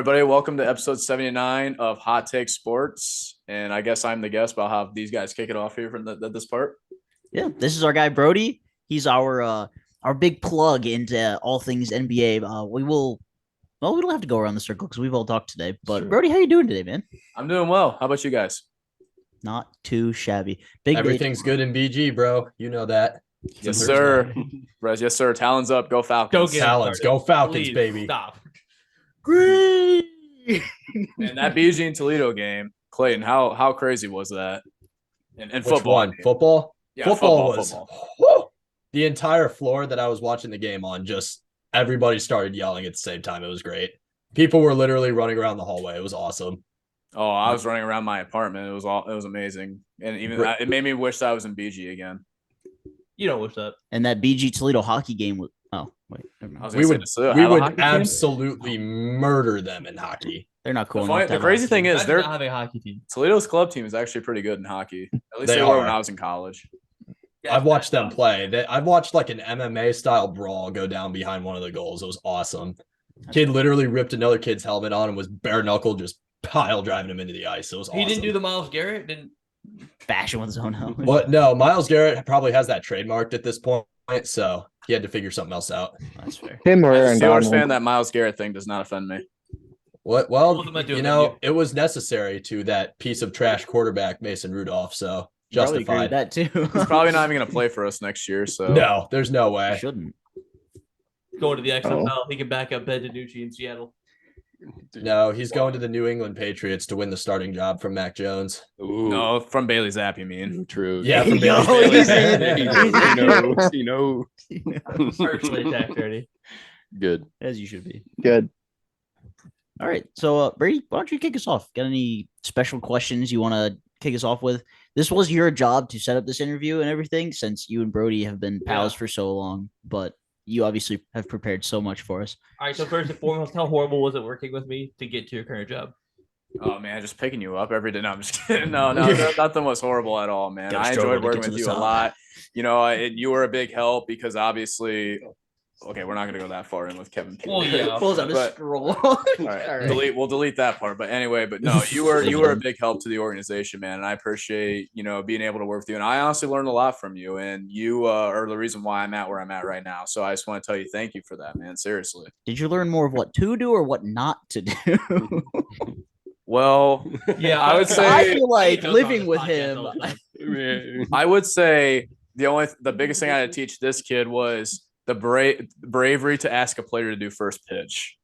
everybody. Welcome to episode 79 of Hot Take Sports. And I guess I'm the guest, but I'll have these guys kick it off here from this part. Yeah, this is our guy Brody. He's our big plug into all things NBA. We don't have to go around the circle because we've all talked today. But Brody, how you doing today, man? I'm doing well. How about you guys? Not too shabby. Everything's good in BG, bro. You know that. Yes, sir. Yes, sir. Talons up. Go Falcons. Go Talons. Go Falcons, please, baby. Stop. Green. And that BG and Toledo game, Clayton, how crazy was that? And football. One? Football? Yeah, football was football. The entire floor that I was watching the game on, just everybody started yelling at the same time. It was great. People were literally running around the hallway. It was awesome. Oh, I was running around my apartment. It was amazing. And even it made me wish that I was in BG again. You don't wish that. And that BG Toledo hockey game was. Oh wait, we would absolutely murder them in hockey. They're not cool. The crazy thing is, they're not having a hockey team. Toledo's club team is actually pretty good in hockey. At least they are were when I was in college. Yeah, I've watched them play. I've watched like an MMA style brawl go down behind one of the goals. It was awesome. Kid literally ripped another kid's helmet on and was bare knuckle just pile driving him into the ice. It was awesome. He didn't do the Myles Garrett. Didn't bash him with his own helmet. What? No, Myles Garrett probably has that trademarked at this point, so he had to figure something else out. That's fair. As a Steelers fan, that Myles Garrett thing does not offend me. What? Well, it was necessary to that piece of trash quarterback Mason Rudolph, so justified. That too. He's probably not even going to play for us next year. So no, there's no way. He shouldn't. Going to the XFL, he can back up Ben DiNucci in Seattle. No, he's going to the New England Patriots to win the starting job from Mac Jones. Ooh. No, from Bailey Zapp, you mean? True. Yeah, from Bailey. He knows. Personally attacked already. Good. As you should be. Good. All right. So, Brady, why don't you kick us off? Got any special questions you want to kick us off with? This was your job to set up this interview and everything, since you and Brody have been pals for so long, but you obviously have prepared so much for us. All right. So first and foremost, how horrible was it working with me to get to your current job? Oh man, just picking you up every day. No, I'm just kidding. No, nothing was horrible at all, man. I enjoyed working with you a lot. You know, you were a big help because obviously. Okay, we're not going to go that far in with Kevin. Well, yeah, pulls out a scroll. All right. We'll delete that part. But anyway, no, you were a big help to the organization, man, and I appreciate being able to work with you. And I honestly learned a lot from you, and you are the reason why I'm at where I'm at right now. So I just want to tell you thank you for that, man. Seriously. Did you learn more of what to do or what not to do? Well, yeah, I would say I feel like living with him. I would say the biggest thing I had to teach this kid was the bravery to ask a player to do first pitch.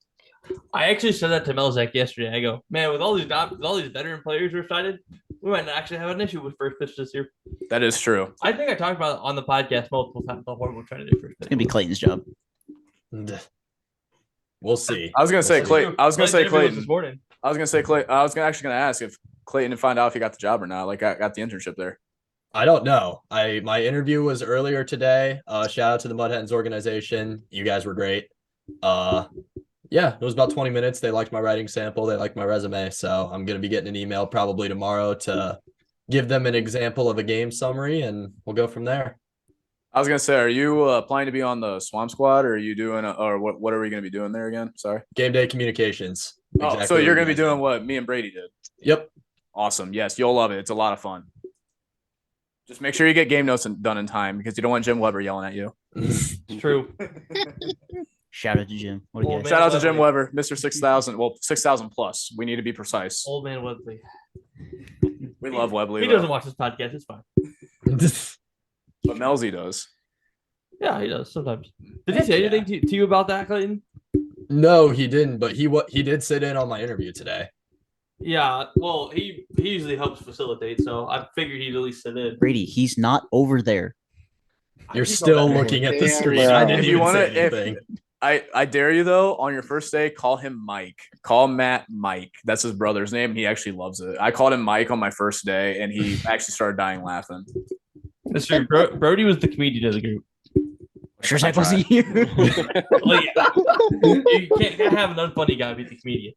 I actually said that to Melzak yesterday. I go, man, with all these veteran players we're signed, we might actually have an issue with first pitch this year. That is true. I think I talked about it on the podcast multiple times how horrible we're trying to do first pitch. It's gonna be Clayton's job. We'll see. I was gonna say Clayton. I was gonna say Clayton. This morning. I was gonna say Clayton. I was actually gonna ask if Clayton to find out if he got the job or not. Like, I got the internship there. I don't know. My interview was earlier today. Shout out to the Mud Hens organization. You guys were great. Yeah, it was about 20 minutes. They liked my writing sample. They liked my resume. So I'm going to be getting an email probably tomorrow to give them an example of a game summary, and we'll go from there. I was going to say, are you applying to be on the Swamp Squad, or are you doing or what are we going to be doing there again? Sorry. Game day communications. Exactly. So you're going to be doing what me and Brady did? Yep. Awesome. Yes, you'll love it. It's a lot of fun. Just make sure you get game notes done in time because you don't want Jim Weber yelling at you. It's true. Shout out to Jim. Shout out to Jim Weber, Mr. 6,000. Well, 6,000 plus. We need to be precise. Old man Webley. We love Webley. He doesn't watch this podcast. It's fine. But Melzy does. Yeah, he does sometimes. Did he say anything to you about that, Clayton? No, he didn't. But he did sit in on my interview today. Yeah, well, he usually helps facilitate, so I figured he'd at least sit in. Brady, he's not over there. You're still looking at the screen. I didn't even say anything. I dare you, though, on your first day, call him Mike. Call Matt Mike. That's his brother's name, and he actually loves it. I called him Mike on my first day, and he actually started dying laughing. That's true. Brody was the comedian of the group. Sure, I wasn't you. Well, yeah. You can't have an unfunny guy be the comedian.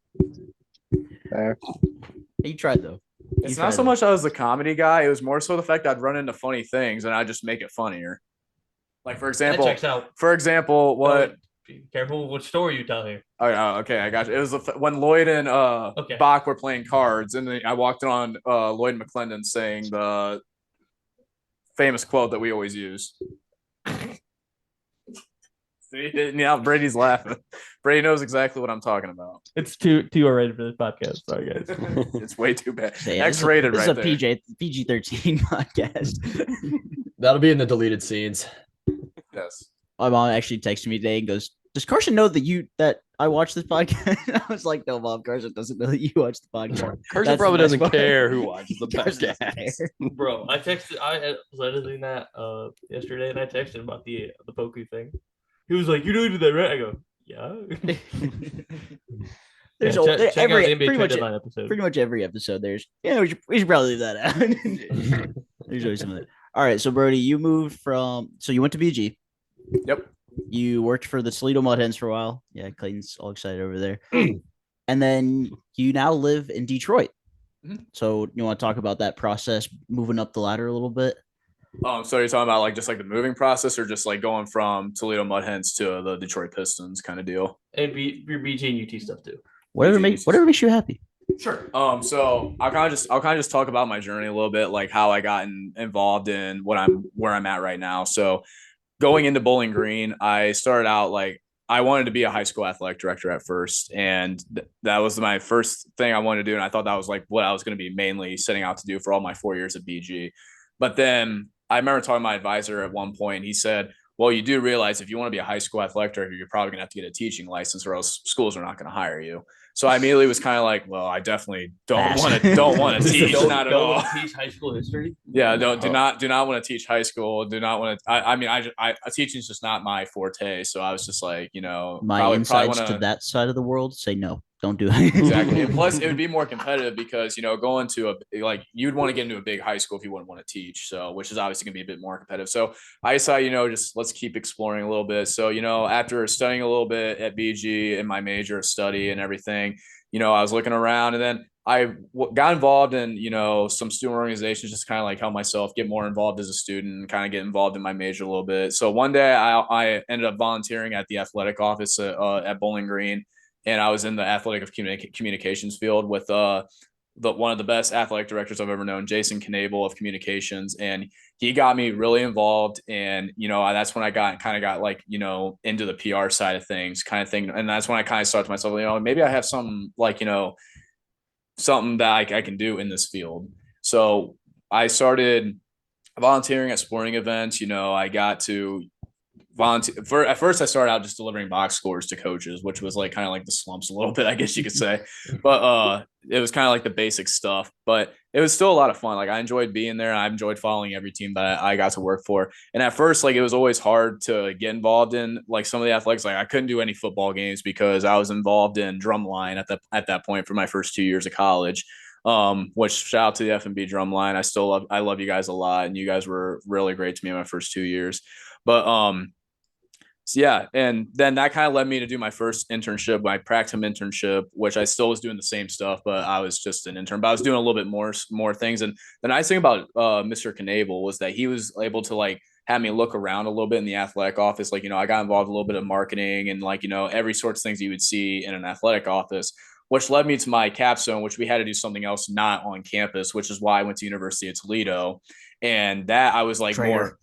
He tried though. It's not so much I was the comedy guy. It was more so the fact I'd run into funny things and I'd just make it funnier. Like for example, that checks out. For example, what Be careful what story you tell here. Okay, I got you. It was when Lloyd and Bach were playing cards, and then I walked on Lloyd McClendon saying the famous quote that we always use. See, now Brady's laughing. Brady knows exactly what I'm talking about. It's too R-rated for this podcast. Sorry, guys. It's way too bad. Yeah, X-rated this right is there. a PG-13 podcast. That'll be in the deleted scenes. Yes. My mom actually texted me today and goes, "Does Carson know that I watch this podcast?" I was like, "No, Mom, Carson doesn't know that you watch the podcast." Carson That's probably the best doesn't part. care who watches the Carson doesn't podcast. care. Bro, I was editing that yesterday, and I texted him about the Poku thing. He was like, "You did that, right?" I go, "Yeah." There's Yeah, check out every the NBA pretty much deadline episode. pretty much every episode. We should probably leave that out. There's always something. All right, so Brody, you moved so you went to BG. Yep. You worked for the Toledo Mud Hens for a while. Yeah, Clayton's all excited over there. And then you now live in Detroit. Mhm. So you want to talk about that process, moving up the ladder a little bit? So you're talking about just the moving process, or just going from Toledo Mud Hens to the Detroit Pistons kind of deal? And your BG and UT stuff too. Whatever makes you happy. Sure. So I'll kind of just talk about my journey a little bit, like how I got involved in where I'm at right now. So going into Bowling Green, I started out I wanted to be a high school athletic director at first, and that was my first thing I wanted to do, and I thought that was what I was going to be mainly setting out to do for all my 4 years at BG. But then I remember talking to my advisor at one point. He said, "Well, you do realize if you want to be a high school athletic director, you're probably going to have to get a teaching license, or else schools are not going to hire you." So I immediately was kind of like, "Well, I definitely don't want to teach, not at all." Teach high school history. Yeah, do not want to teach high school. Do not want to. I teaching is just not my forte. So I was just like, My insights to that side of the world say no, don't do it. Exactly. And plus, it would be more competitive because going to you'd want to get into a big high school if you wouldn't want to teach. So, which is obviously going to be a bit more competitive. So I decided, just let's keep exploring a little bit. So, after studying a little bit at BG in my major of study and everything, I was looking around, and then I got involved in, some student organizations, just kind of help myself get more involved as a student and kind of get involved in my major a little bit. So one day I ended up volunteering at the athletic office at Bowling Green. And I was in the athletic of communications field with one of the best athletic directors I've ever known, Jason Knable of communications. And he got me really involved. And, that's when I got into the PR side of things kind of thing. And that's when I kind of started to myself, maybe I have some something that I can do in this field. So I started volunteering at sporting events. I got to volunteer. At first, I started out just delivering box scores to coaches, which was kind of the slumps a little bit, I guess you could say. But it was kind of the basic stuff. But it was still a lot of fun. I enjoyed being there. I enjoyed following every team that I got to work for. And at first, it was always hard to get involved in some of the athletics. I couldn't do any football games because I was involved in drumline at that point for my first 2 years of college. Which shout out to the F&B drumline. I love you guys a lot, and you guys were really great to me in my first 2 years. But so yeah, and then that kind of led me to do my first internship, my Practicum internship, which I still was doing the same stuff, but I was just an intern. But I was doing a little bit more things. And the nice thing about Mr. Knable was that he was able to have me look around a little bit in the athletic office. I got involved in a little bit of marketing and every sorts of things you would see in an athletic office, which led me to my capstone, which we had to do something else not on campus, which is why I went to University of Toledo. And that I was more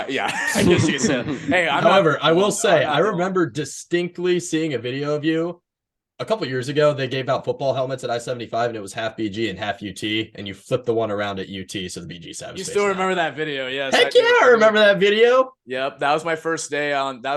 yeah, I guess you could say. Hey, however, I will say, I remember distinctly seeing a video of you a couple years ago. They gave out football helmets at I-75, and it was half BG and half UT, and you flipped the one around at UT, so the BG side. You still remember that video? Yes. Heck yeah, I remember that video. Yep, that was my first day at the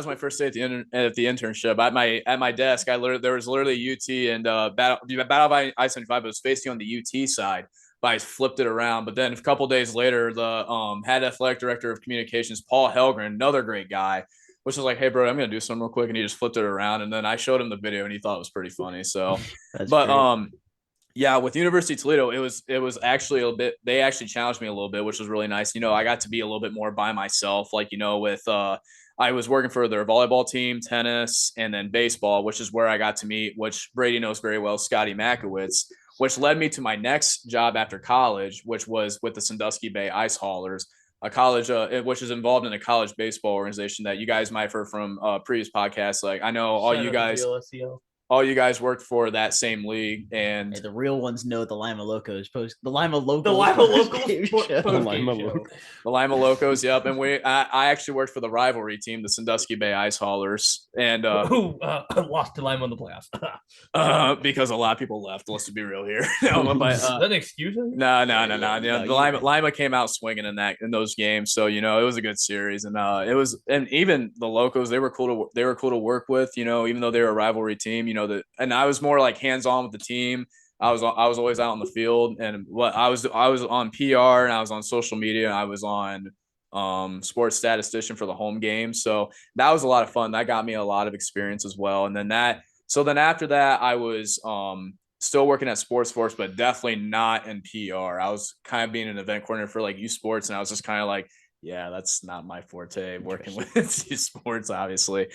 internship. At my desk, there was literally UT and Battle by I-75. It was facing on the UT side. I flipped it around. But then a couple days later, the head athletic director of communications, Paul Helgren, another great guy, was just like, "Hey, bro, I'm gonna do something real quick," and he just flipped it around. And then I showed him the video, and he thought it was pretty funny. So, yeah, with University of Toledo, it was actually a bit. They actually challenged me a little bit, which was really nice. I got to be a little bit more by myself. With I was working for their volleyball team, tennis, and then baseball, which is where I got to meet, which Brady knows very well, Scotty Makowitz, which led me to my next job after college, which was with the Sandusky Bay Ice Haulers. a college, which is involved in a college baseball organization that you guys might have heard from previous podcasts. Like I know all Shout you out to guys, GLSCO. all you guys worked for that same league, and Hey, the real ones know the Lima Locos post. The Lima Locos. The Lima post Locals game post show. game Lima show. Locals. the Lima Locos. Yep, and I actually worked for the rivalry team, the Sandusky Bay Ice Haulers, and Who lost to Lima in the playoffs? because a lot of people left. Let's be real here. No, but Is that an excuse? No. You know, No, Lima came out swinging in those games, so you know it was a good series, and and even the Locos, they were cool to work with, you know, even though they were a rivalry team, you know, and I was more like hands on with the team. I was always out on the field, and I was on PR, and I was on social media, and I was on sports statistician for the home game, so that was a lot of fun. That got me a lot of experience as well, and then after that, I was still working at Sports Force, but definitely not in PR. I was kind of being an event coordinator for like youth sports, and I was just kind of like, yeah, that's not my forte, working with youth sports, obviously.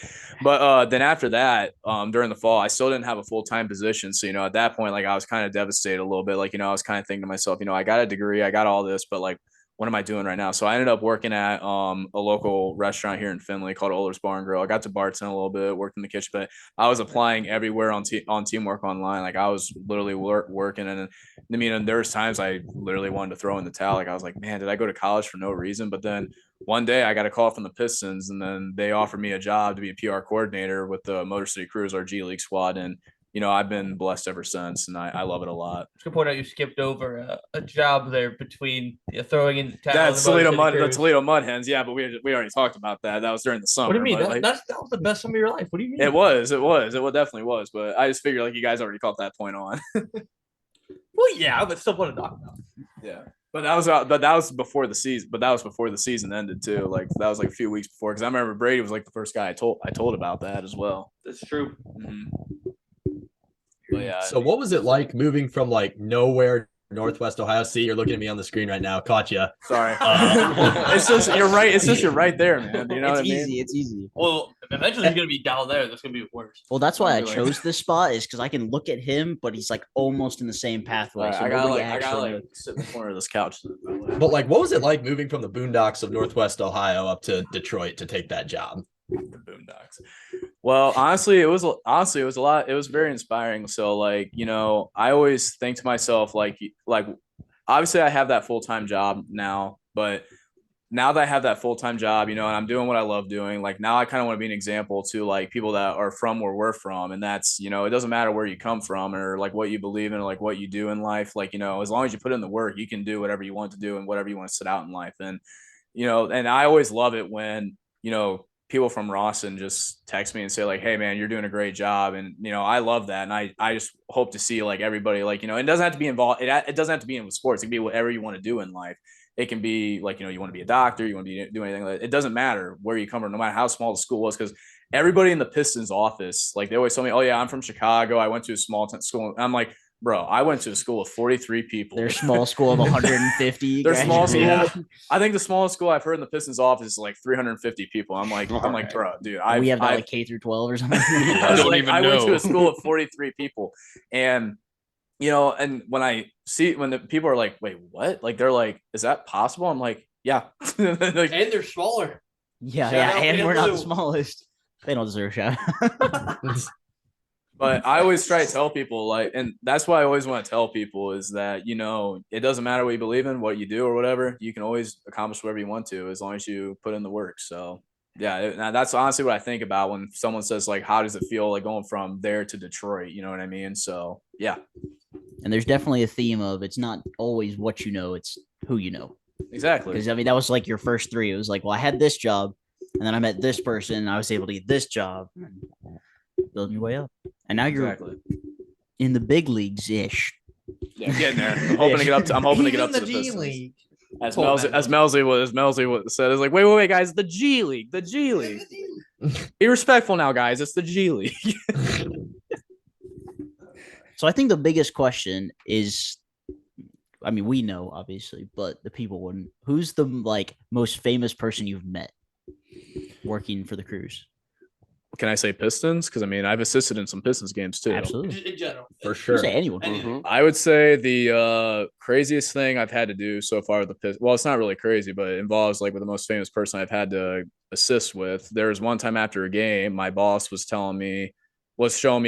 But then after that, during the fall, I still didn't have a full-time position. So, you know, at that point, like I was kind of devastated a little bit. Like, you know, I was kind of thinking to myself, you know, I got a degree, I got all this, but like, what am I doing right now? So I ended up working at a local restaurant here in Findlay called Oler's Bar and Grill. I got to bartend a little bit, worked in the kitchen, but I was applying everywhere on Teamwork Online. Like I was literally working, and I mean, and there was times I literally wanted to throw in the towel. Like I was like, man, did I go to college for no reason? But then one day I got a call from the Pistons, and then they offered me a job to be a PR coordinator with the Motor City Cruise, our G League squad, and you know, I've been blessed ever since, and I love it a lot. Just to point out, you skipped over a job there between throwing in the towel. That's the Toledo Mud Hens, yeah, but we already talked about that. That was during the summer. What do you mean? Like, that was the best summer of your life. What do you mean? it definitely was. But I just figured like you guys already caught that point on. Well, yeah, but still want to talk about. Yeah, but that was before the season. But that was before the season ended too. Like that was like a few weeks before, because I remember Brady was like the first guy I told about that as well. That's true. Mm-hmm. But yeah. So what was it like moving from like nowhere, Northwest Ohio? See, you're looking at me on the screen right now. Caught you. Sorry. It's just you're right. It's just you're right there, man. You know what I mean? It's easy. Well, eventually he's gonna be down there. That's gonna be worse. Well, that's why I Really? chose this spot, is because I can look at him, but he's like almost in the same pathway. Right, So I nobody gotta actually like sit in the corner of this couch. But like, what was it like moving from the boondocks of Northwest Ohio up to Detroit to take that job? The Boondocks. Well, honestly, it was a lot. It was very inspiring. So, like, you know, I always think to myself, like, obviously, I have that full-time job now, but now that I have that full-time job, you know, and I'm doing what I love doing, like, now I kind of want to be an example to like people that are from where we're from, and that's, you know, it doesn't matter where you come from or like what you believe in or like what you do in life, like, you know, as long as you put in the work, you can do whatever you want to do and whatever you want to set out in life, and you know, and I always love it when, you know, people from Rawson just text me and say like, hey man, you're doing a great job. And, you know, I love that. And I just hope to see like everybody, like, you know, it doesn't have to be involved. It doesn't have to be in with sports. It can be whatever you want to do in life. It can be like, you know, you want to be a doctor, you want to do anything like that. It doesn't matter where you come from, no matter how small the school was. Cause everybody in the Pistons office, like they always tell me, oh yeah, I'm from Chicago. I went to a small school. And I'm like, bro, I went to a school of 43 people. Their small school of 150. Their small school. Yeah. I think the smallest school I've heard in the Pistons office is like 350 people. I'm like, bro, dude, we have that like K through 12 or something. I don't even I went to know. a school of 43 people, and you know, and when the people are like, wait, what? Like they're like, is that possible? I'm like, yeah. Like, And they're smaller. yeah, Shout out and to we're not the Blue. smallest. They don't deserve a shout. but I always try to tell people like, and that's why I always want to tell people is that, you know, it doesn't matter what you believe in, what you do or whatever, you can always accomplish whatever you want to as long as you put in the work. So yeah, that's honestly what I think about when someone says like, how does it feel like going from there to Detroit? You know what I mean? So yeah, And there's definitely a theme of it's not always what you know, it's who you know. exactly. Because I mean, that was like your first three. It was like, well, I had this job, and then I met this person, and I was able to get this job, and building your way up. And now you're Exactly. in the big leagues ish. Yeah, getting there. I'm hoping to get up to. I'm hoping to get up to the G Pistons. League. As Cool, Melzy, man. as Melzy said, is like, wait, guys, the G League, the G League. Be respectful now, guys. It's the G League. So I think the biggest question is, I mean, we know obviously, but the people wouldn't. Who's the like most famous person you've met working for the Cruise? Can I say Pistons? Because I mean, I've assisted in some Pistons games too. Absolutely. Just in general. For You sure. say anyone. Mhm. I would say the craziest thing I've had to do so far with the Pistons. Well, it's not really crazy, but it involves like with the most famous person I've had to assist with. There was one time after a game, my boss was showing me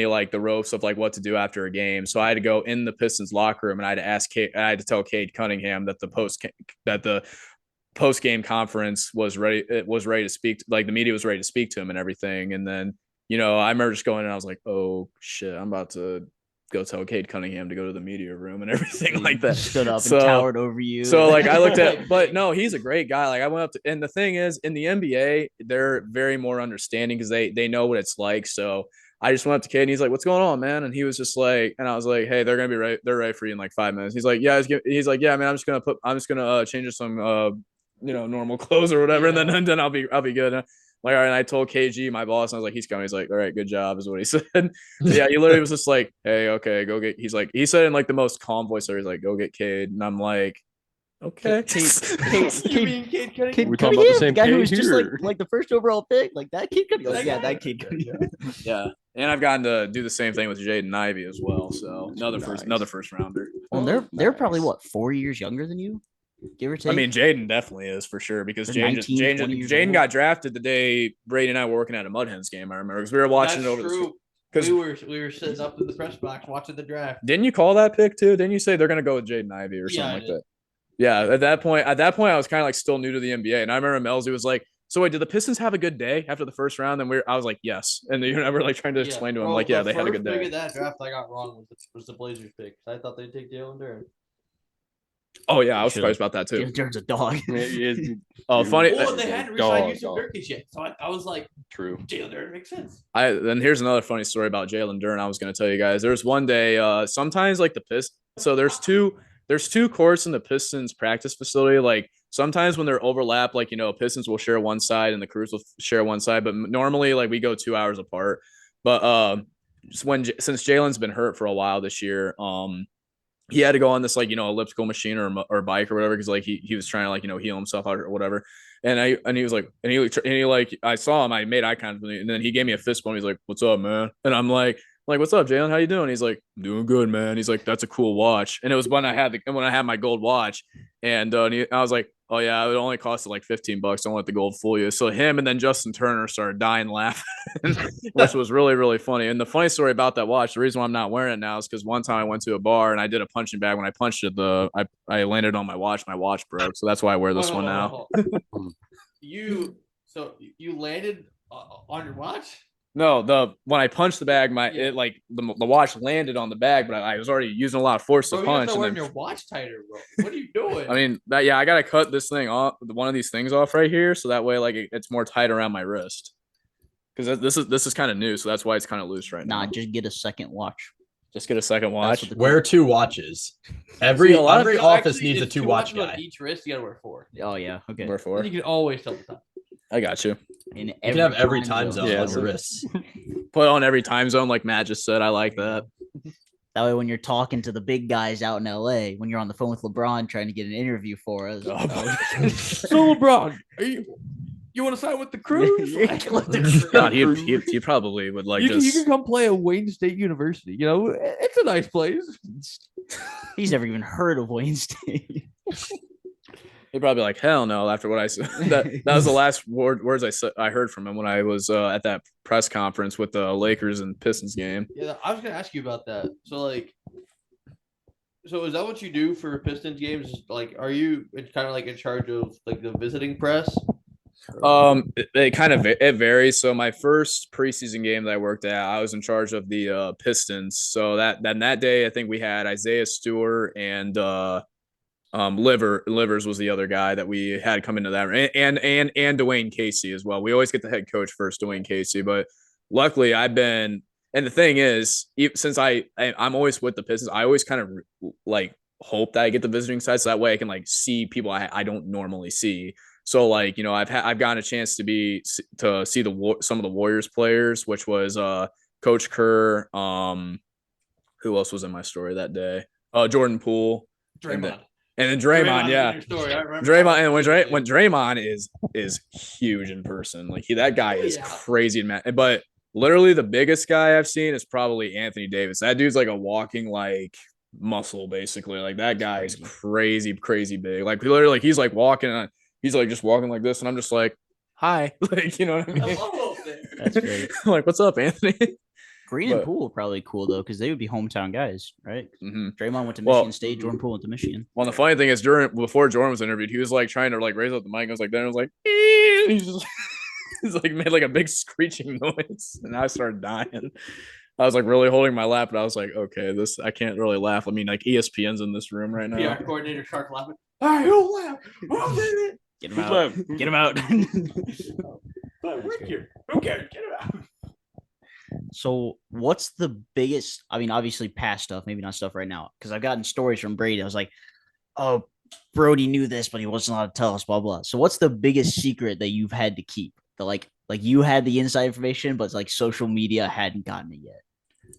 like the ropes of like what to do after a game. So I had to go in the Pistons locker room and I had to tell Cade Cunningham that the post game conference was ready. It was ready to speak. Like the media was ready to speak to him and everything. And then, I remember just going and I was like, oh shit, I'm about to go tell Cade Cunningham to go to the media room and everything like that. Stood up and towered over you. So like I looked at, but no, he's a great guy. Like I went up to, and the thing is in the NBA, they're very more understanding because they know what it's like. So I just went up to Cade and he's like, what's going on, man? And he was just like, and I was like, hey, they're going to be right. They're ready for you in like 5 minutes. He's like, yeah, he's like, yeah, man, I'm just going to change some, normal clothes or whatever. Yeah. And then I'll be good. Like, all right. And I told KG, my boss, and I was like, he's coming. He's like, all right, good job, is what he said. Yeah, he literally was just like, hey, okay, go get. He's like, he said in like the most calm voice, he's like, go get Cade. And I'm like, okay. You mean Cade Cunningham? We talking about the same guy who Cade was just here? like the first overall pick, like that kid could yeah, that kid could. Yeah. And I've gotten to do the same thing with Jaden Ivey as well. So another first rounder. Well, they're probably what 4 years younger than you, give or take. I mean, Jaden definitely is for sure because They're 19, 20 years Jaden old. got drafted the day Brady and I were working at a Mud Hens game. I remember because we were watching it over true. Because we were sitting up in the press box watching the draft. Didn't you call that pick too? Didn't you say they're gonna go with Jaden Ivey or something like that? Yeah. At that point, I was kind of like still new to the NBA, and I remember Melzy was like, "So wait, did the Pistons have a good day after the first round?" And I was like, "Yes." And you remember like trying to explain to him like, "Yeah, they had a good day." The first pick of that draft I got wrong was the Blazers pick. I thought they'd take Jalen Duren. Oh yeah, I was surprised about that too. Jalen Duren's a dog. Oh, funny. Well, they hadn't re-signed Yusuf Nurkic yet, so I was like, True. Jalen Duren makes sense. Then here's another funny story about Jalen Duren. I was going to tell you guys. There's one day, sometimes like the Pistons. So there's two courts in the Pistons practice facility. Like sometimes when they're overlap, like Pistons will share one side and the Crews will share one side. But normally, like we go 2 hours apart. But since Jalen's been hurt for a while this year, he had to go on this like elliptical machine or bike or whatever because like he was trying to like heal himself out or whatever. And he was like, and he like I saw him, I made eye contact with him, and then he gave me a fist bump. He's like, "What's up, man?" And I'm like, "What's up, Jalen? How you doing?" He's like, "I'm doing good, man." He's like, "That's a cool watch." And it was when I had my gold watch, and I was like, "Oh yeah, it only costed like $15. Don't let the gold fool you." So him and then Justin Turner started dying laughing, which was really really funny. And the funny story about that watch, the reason why I'm not wearing it now is because one time I went to a bar and I did a punching bag. When I punched it, I landed on my watch broke. So that's why I wear this one now. You landed on your watch? No, when I punched the bag, the watch landed on the bag, but I was already using a lot of force to punch. You wearing your watch tighter, bro. What are you doing? I mean, I gotta cut this thing off, one of these things off right here, so that way like it's more tight around my wrist. Because this is kind of new, so that's why it's kind of loose right now. Nah, just get a second watch. Just get a second watch. Wear 2 watches. Every office needs a 2-watch guy. On each wrist, you gotta wear 4. Oh yeah, okay. Wear 4. You can always tell the time. I got you. You can have every time zone on your wrists. Put on every time zone, like Matt just said. I like that. That way, when you're talking to the big guys out in LA, when you're on the phone with LeBron trying to get an interview for us. So LeBron, you want to sign with the Crews? God, he probably would like. You can come play at Wayne State University. It's a nice place. He's never even heard of Wayne State. He'd probably be like, hell no, after what I said. That was the last words I heard from him when I was at that press conference with the Lakers and Pistons game. Yeah, I was gonna ask you about that. So is that what you do for Pistons games? Like, are you kind of like in charge of like the visiting press? It varies. So my first preseason game that I worked at, I was in charge of the Pistons. So that day, I think we had Isaiah Stewart and Livers was the other guy that we had come into that, and Dwayne Casey as well. We always get the head coach first, Dwayne Casey, but luckily I've been. And the thing is, since I'm always with the Pistons, I always kind of like hope that I get the visiting side, so that way I can like see people I don't normally see. So like I've gotten a chance to see some of the Warriors players, which was Coach Kerr. Who else was in my story that day? Jordan Poole. Draymond. And then Draymond, yeah. Draymond, and when Draymond is huge in person, like that guy is crazy, man. But literally, the biggest guy I've seen is probably Anthony Davis. That dude's like a walking like muscle, basically. Like that guy is crazy, crazy big. Like literally, like he's like walking on, he's like just walking like this, and I'm just like, hi, like you know what I mean? That's great. Like, what's up, Anthony? Green and Poole probably cool though, because they would be hometown guys, right? Draymond went to Michigan State, Jordan Poole went to Michigan. Well, the funny thing is, before Jordan was interviewed, he was like trying to like raise up the mic. I was like, then I was like, he's just he's like made like a big screeching noise, and I started dying. I was like really holding my lap, and I was like, okay, I can't really laugh. I mean, like ESPN's in this room right now. PR coordinator Shark laughing. All right, who'll laugh? Who'll do it? Get him out. Get him out. We're here. Who cares? Get him out. So what's the biggest, I mean, obviously past stuff, maybe not stuff right now, because I've gotten stories from Brady. I was like, oh, Brody knew this, but he wasn't allowed to tell us, blah, blah. So what's the biggest secret that you've had to keep? That like you had the inside information, but like social media hadn't gotten it yet.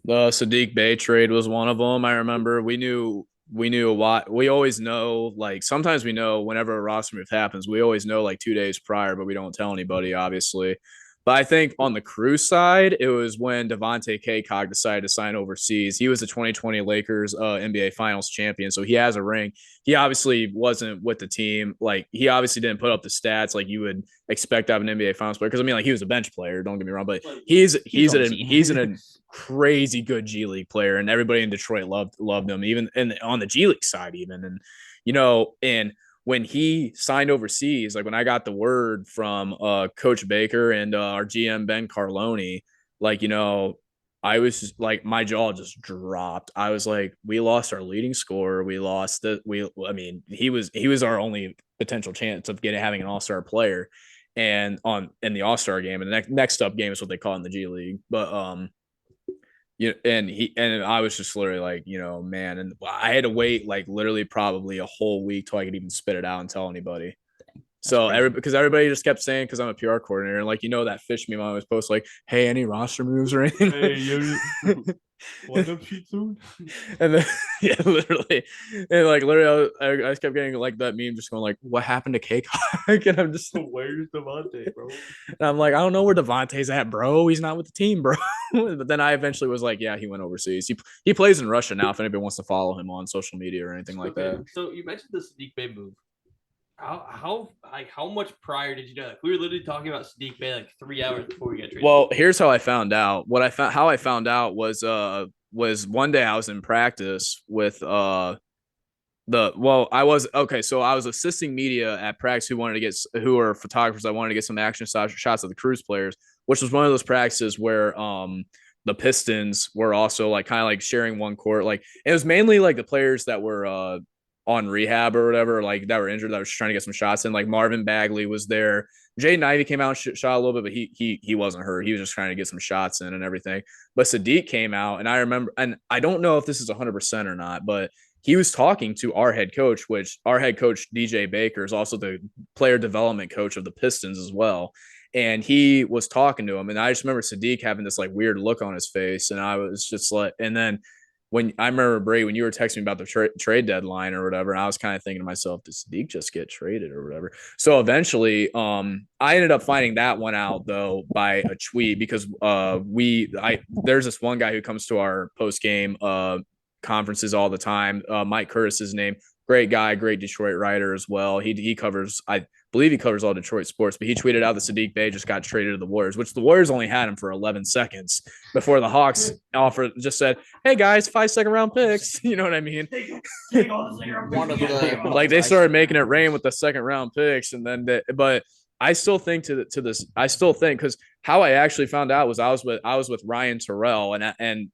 The Sadiq Bey trade was one of them. I remember we knew a lot. We always know, like sometimes we know whenever a roster move happens, we always know like 2 days prior, but we don't tell anybody, obviously. But I think on the crew side, it was when Devontae Kaycock decided to sign overseas. He was the 2020 Lakers NBA Finals champion, so he has a ring. He obviously wasn't with the team. Like, he obviously didn't put up the stats like you would expect out of an NBA Finals player. Because, I mean, like, he was a bench player, don't get me wrong. But he's a crazy good G League player, and everybody in Detroit loved him, even on the G League side even. And, you know, and – when he signed overseas, like when I got the word from Coach Baker and our GM Ben Carloni, like, you know, I was just like, my jaw just dropped. I was like, we lost our leading scorer. We lost he was our only potential chance of having an all-star player and in the all-star game. And the next up game is what they call it in the G League. But and I was just literally like, you know, man, and I had to wait like literally probably a whole week till I could even spit it out and tell anybody. So because everybody just kept saying, because I'm a PR coordinator, and like, you know, that fish meme I always post like, hey, any roster moves or anything? Hey, one up sheet soon. And then literally, and like literally, I just kept getting like that meme, just going like, what happened to Kaycock? And I'm just like, where's Devontae, bro? And I'm like, I don't know where Devontae's at, bro. He's not with the team, bro. But then I eventually was like, yeah, he went overseas. He plays in Russia now. If anybody wants to follow him on social media or anything like that. So you mentioned the Sadiq Bey move. How much prior did you know? Like, we were literally talking about Sadiq Bey like 3 hours before we got traded. Well, here's how I found out. How I found out was one day I was in practice with I was assisting media at practice who are photographers. I wanted to get some action shots of the Cruise players, which was one of those practices where the Pistons were also like kind of like sharing one court. Like, it was mainly like the players that were on rehab or whatever, like that were injured, that was trying to get some shots in. Like Marvin Bagley was there. Jaden Ivey came out and shot a little bit, but he wasn't hurt. He was just trying to get some shots in and everything. But Sadiq came out, and I remember, and I don't know if this is 100% or not, but he was talking to our head coach, which our head coach, DJ Baker, is also the player development coach of the Pistons as well. And he was talking to him, and I just remember Sadiq having this like weird look on his face, and I was just like, and then when I remember, Brady, when you were texting me about the trade deadline or whatever, I was kind of thinking to myself, did Sadiq just get traded or whatever? So eventually, I ended up finding that one out though by a tweet, because there's this one guy who comes to our post game conferences all the time. Mike Curtis, his name, great guy, great Detroit writer as well. He covers, I believe he covers all Detroit sports, but he tweeted out that Sadiq Bey just got traded to the Warriors, which the Warriors only had him for 11 seconds before the Hawks just said, hey guys, 5 second-round picks. You know what I mean? Like, they started making it rain with the second-round picks, and then but I still think because how I actually found out was I was with Ryan Terrell, and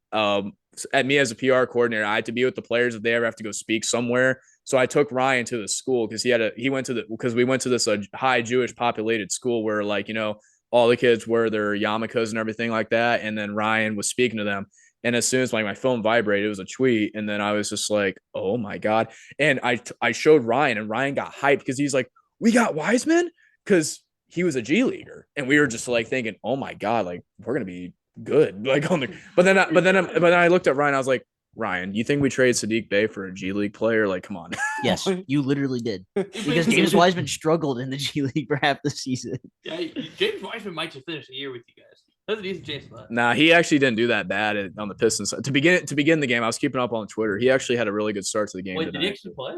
at me as a PR coordinator, I had to be with the players if they ever have to go speak somewhere. So I took Ryan to the school because we went to this high Jewish populated school where, like, you know, all the kids wear their yarmulkes and everything like that. And then Ryan was speaking to them. And as soon as my phone vibrated, it was a tweet. And then I was just like, oh my God. And I showed Ryan, and Ryan got hyped because he's like, we got Wiseman, because he was a G leaguer. And we were just like thinking, oh my God, like, we're going to be good. Like, but then I looked at Ryan, I was like, Ryan, you think we trade Sadiq Bey for a G League player? Like, come on. Yes, you literally did. Because James Wiseman struggled in the G League for half the season. Yeah, James Wiseman might just finish the year with you guys. That's a decent chance of that. Nah, he actually didn't do that bad on the Pistons. To begin the game, I was keeping up on Twitter. He actually had a really good start to the game. Wait, did he actually play?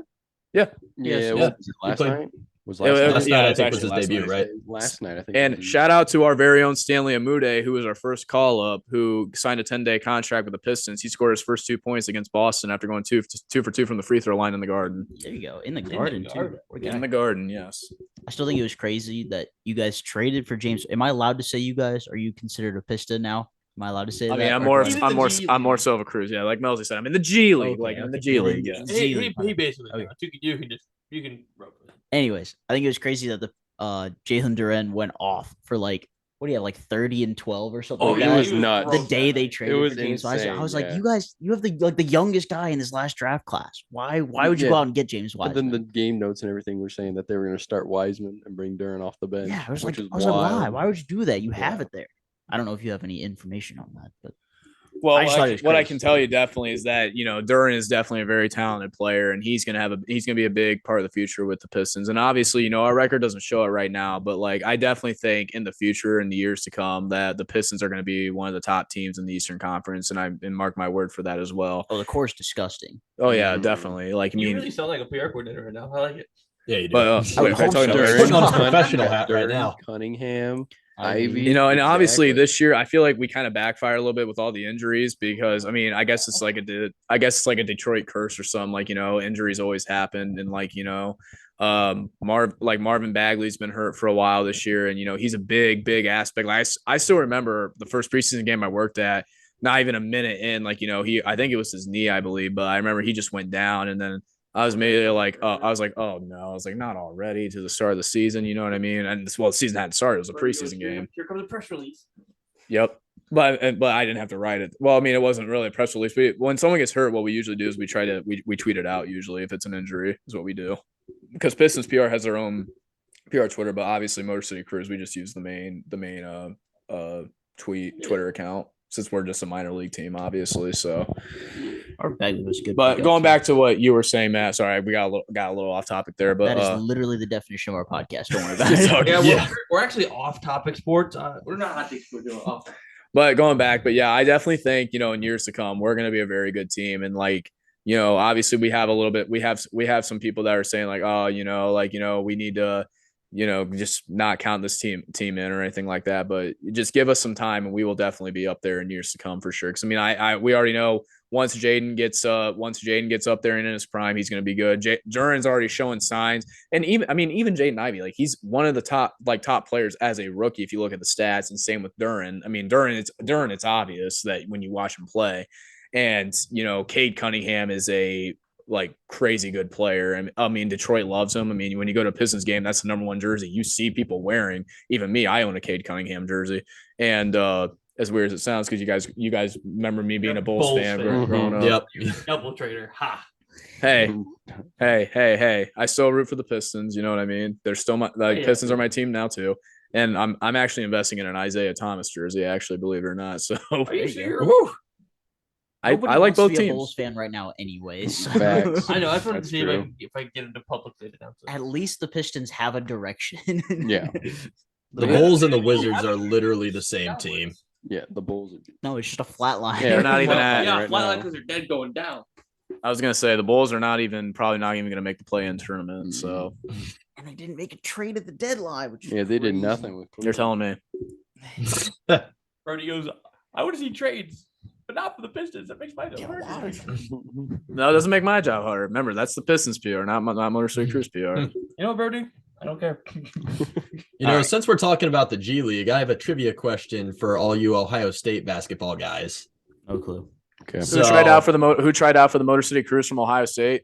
Yeah. Yeah. Was it last played- night? Was It last was- night? Last yeah, night, I it's think, was actually his last debut, night. right? Last night, I think. And shout out to our very own Stanley Amude, who was our first call up, who signed a 10-day contract with the Pistons. He scored his first 2 points against Boston after going two for two from the free throw line in the Garden. There you go. In the garden, too. In the Garden, yes. I still think it was crazy that you guys traded for James. Am I allowed to say you guys? Are you considered a Piston now? Am I allowed to say I that? mean, I'm more so of a Cruz. Yeah, like Melzy said, I'm in the G League. Okay, in the G League. Yeah. He basically Okay. you can rope with it. Anyways, I think it was crazy that the Jalen Duren went off for what do you have, 30 and 12 or something? Oh, like it that? was nuts. The day they traded was for James Wiseman. I insane, was like, yeah. you guys, you have the youngest guy in this last draft class. Why would you Yeah. go out and get James But Wiseman? then the game notes and everything were saying that they were going to start Wiseman and bring Duran off the bench. Yeah, I was which like, is why? wild. Why would you do that? You have Yeah. it there. I don't know if you have any information on that, but Well, I just thought it was what I crazy. can tell you definitely is that Duran is definitely a very talented player, and he's gonna be a big part of the future with the Pistons. And obviously, our record doesn't show it right now, but I definitely think in the future, in the years to come, that the Pistons are going to be one of the top teams in the Eastern Conference, and mark my word for that as well. the core is disgusting. Oh yeah, definitely. You really sound like a PR coordinator right now. I like it. Yeah, you do. But I would wait, hope talking so. about- Putting on his professional hat right Duran, now. Cunningham, Ivy. and obviously Exactly. this year I feel like we kind of backfired a little bit with all the injuries because I guess it's like a Detroit curse or something. Injuries always happen, and Marvin Bagley's been hurt for a while this year, and he's a big aspect. I still remember the first preseason game I worked at. Not even a minute in, I think it was his knee, I believe, but I remember he just went down, and then I was maybe oh no, I was like, not already to the start of the season, you know what I mean? And the season hadn't started; it was a preseason game. Here comes the press release. Yep. But I didn't have to write it. Well, I mean, it wasn't really a press release. When someone gets hurt, what we usually do is we tweet it out. Usually, if it's an injury, is what we do. Because Pistons PR has their own PR Twitter, but obviously Motor City Cruise, we just use the main Twitter account since we're just a minor league team, obviously. So, Our Bagley was good. but going back to what you were saying, Matt. Sorry, we got a little off topic there, but that is literally the definition of our podcast. Don't worry about it. Yeah, Yeah. We're actually off topic sports. We're not hot takes. We're doing off. But going back, I definitely think, in years to come, we're going to be a very good team. And obviously we have some people that are saying we need to, just not count this team in or anything like that. But just give us some time and we will definitely be up there in years to come for sure. Cause we already know once Jaden gets up there and in his prime, he's going to be good. Duran's already showing signs. And even Jaden Ivey, he's one of the top players as a rookie. If you look at the stats, and same with Duran. Duran, it's obvious that when you watch him play, and Cade Cunningham is a crazy good player. Detroit loves him. When you go to a Pistons game, that's the number one jersey you see people wearing. Even me, I own a Cade Cunningham jersey. And as weird as it sounds, because you guys remember me being a Bulls fan growing up. Yep. Double trader. Ha. Hey, I still root for the Pistons. You know what I mean? They're still Pistons are my team now too. And I'm actually investing in an Isaiah Thomas jersey, actually, believe it or not. So Are you sure? I Nobody like wants to both be a teams. Bulls fan right now, anyways. Facts. I know. I just wanted to That's see true. if I can get into publicly announce it. At least the Pistons have a direction. Yeah. The Bulls and the Wizards are literally the same team. Yeah, the Bulls. No, it's just a flat line. Yeah, they're not even at it yeah, right flatline now. because they're dead going down. I was gonna say the Bulls are probably not even gonna make the play-in tournament. So And they didn't make a trade at the deadline. Which is Yeah, they did crazy. nothing with. you're telling me. Brody goes, I want to see trades, but not for the Pistons. That makes my job harder. No, it doesn't make my job harder. Remember, that's the Pistons PR, not Motor City Cruise PR. You know, Brody, I don't care. Since we're talking about the G League, I have a trivia question for all you Ohio State basketball guys. No clue. Okay. So- Who tried out for the Motor City Cruise from Ohio State?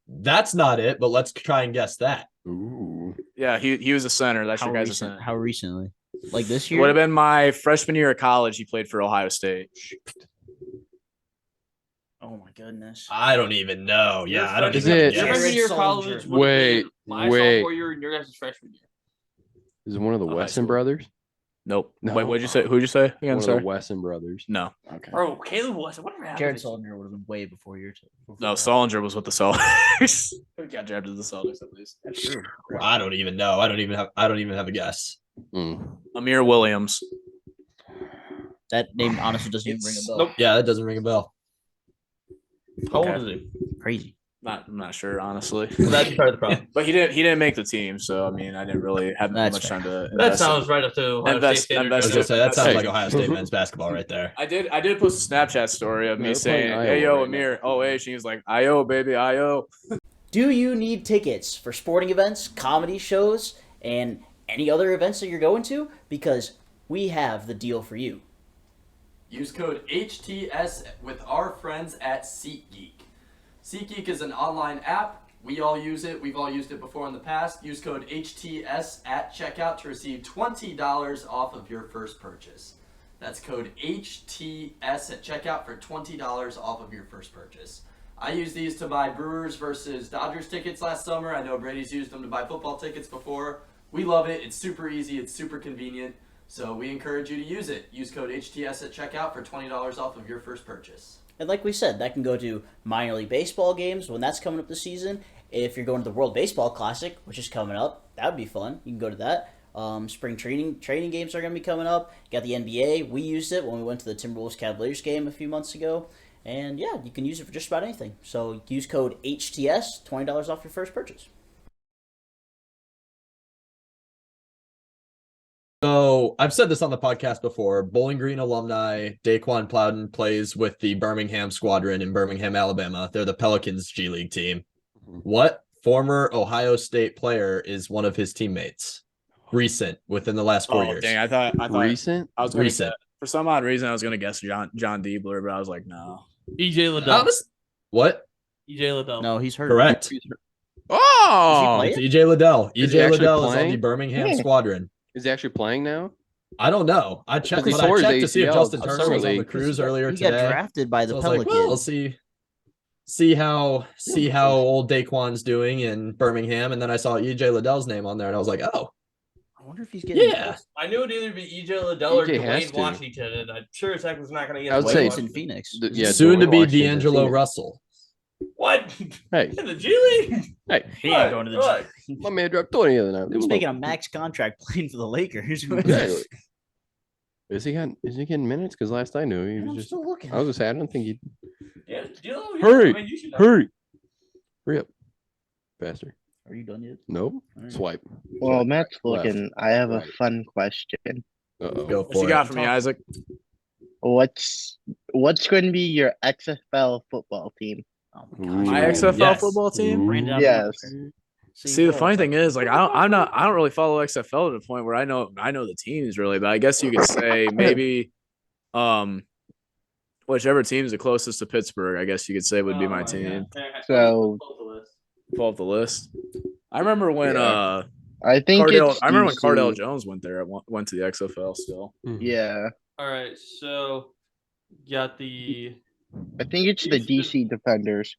That's not it, but let's try and guess that. Ooh. Yeah, he was a center. That's How your guys' recent? center. How recently? Like this year? Would have been my freshman year of college. He played for Ohio State. Oh my goodness. I don't even know. Yeah, I don't Is even it- guess. Your freshman year of college. Soldier. would have been Wait, my wait. sophomore year and your guys' freshman year. Is it one of the Oh, high Weston school. brothers? Nope. No. Wait, what'd you say? Who'd you say? Again, One of sorry. the Wesson brothers. No. Okay. Bro, Caleb Wilson. Whatever happened? Jared to- Solinger would have been way before your time. No, Solinger was with the Celtics. We got drafted to the Celtics at least. That's true. I don't even know. I don't even have a guess. Amir Williams. That name honestly doesn't even ring a bell. Nope. Yeah, that doesn't ring a bell. How Okay. old is he? Crazy. I'm not sure, honestly. Well, that's part of the problem. But he didn't make the team, so I mean, I didn't really have That's much fair. time to. That invest in- sounds right up to Ohio Invest- State standards. I was invest- gonna say that sounds Hey. like Ohio State men's basketball right there. I did post a Snapchat story of Yeah, me they're saying, playing "Hey Iowa yo, right Amir, OH," and he was like, "IO baby, IO." Do you need tickets for sporting events, comedy shows, and any other events that you're going to? Because we have the deal for you. Use code HTS with our friends at SeatGeek. SeatGeek is an online app. We all use it. We've all used it before in the past. Use code HTS at checkout to receive $20 off of your first purchase. That's code HTS at checkout for $20 off of your first purchase. I used these to buy Brewers versus Dodgers tickets last summer. I know Brady's used them to buy football tickets before. We love it. It's super easy. It's super convenient. So we encourage you to use it. Use code HTS at checkout for $20 off of your first purchase. And like we said, that can go to minor league baseball games when that's coming up this season. If you're going to the World Baseball Classic, which is coming up, that would be fun. You can go to that. Spring training games are going to be coming up. You got the NBA. We used it when we went to the Timberwolves Cavaliers game a few months ago. And yeah, you can use it for just about anything. So use code HTS, $20 off your first purchase. So I've said this on the podcast before. Bowling Green alumni Daquan Plowden plays with the Birmingham Squadron in Birmingham, Alabama. They're the Pelicans G League team. What former Ohio State player is one of his teammates? Recent, within the last 4 years. Dang, I thought Recent? I was gonna Recent. say, for some odd reason I was gonna guess John Diebler, but I was like, no. EJ Liddell. What? EJ Liddell. No, he's hurt. Correct. Oh, Is It's EJ Liddell. Is he EJ actually Liddell is on playing? the Birmingham Yeah. Squadron. Is he actually playing now? I don't know. I checked, He but I tore his checked to see if ACL Justin at Turner Summer was on the League. cruise earlier He today. got drafted by the So I was like, Pelicans. well, we'll see how old Daquan's doing in Birmingham, and then I saw EJ Liddell's name on there, and I was like, oh, I wonder if he's getting yeah. I knew it'd either be EJ Liddell or EJ has Dwayne to. Washington, and I'm sure as heck was not going to get I would Wait, say- it's in Phoenix. Yeah, Soon to Dwayne be Washington, D'Angelo Phoenix. Russell. What? Hey, In the G League? hey, He ain't going to the What? my man dropped 20 the other night. He's making a max contract playing for the Lakers. Exactly. Is he getting minutes? Because last I knew he I'm was just. still looking. I was gonna say I don't think he. Yeah, Hurry, I mean, you should know. Hurry up, faster. Are you done yet? Nope. All right. Swipe. Well, Matt's Left. looking. I have a Right. fun question. Uh-oh. Go what you for got it. for me, Isaac? What's going to be your XFL football team? Oh Ooh. my My gosh. XFL Yes. football team. Ooh. Brandon, Yes. See, the funny thing is, like, I don't really follow XFL to the point where I know the teams really, but I guess you could say maybe, whichever team's the closest to Pittsburgh, I guess you could say would be my team. So- Pull up the list. I remember when Yeah. I think Cardell. it's I remember when DC. Cardell Jones went there. Went to the XFL still. Yeah, All right, so got the. I think it's the DC Defenders.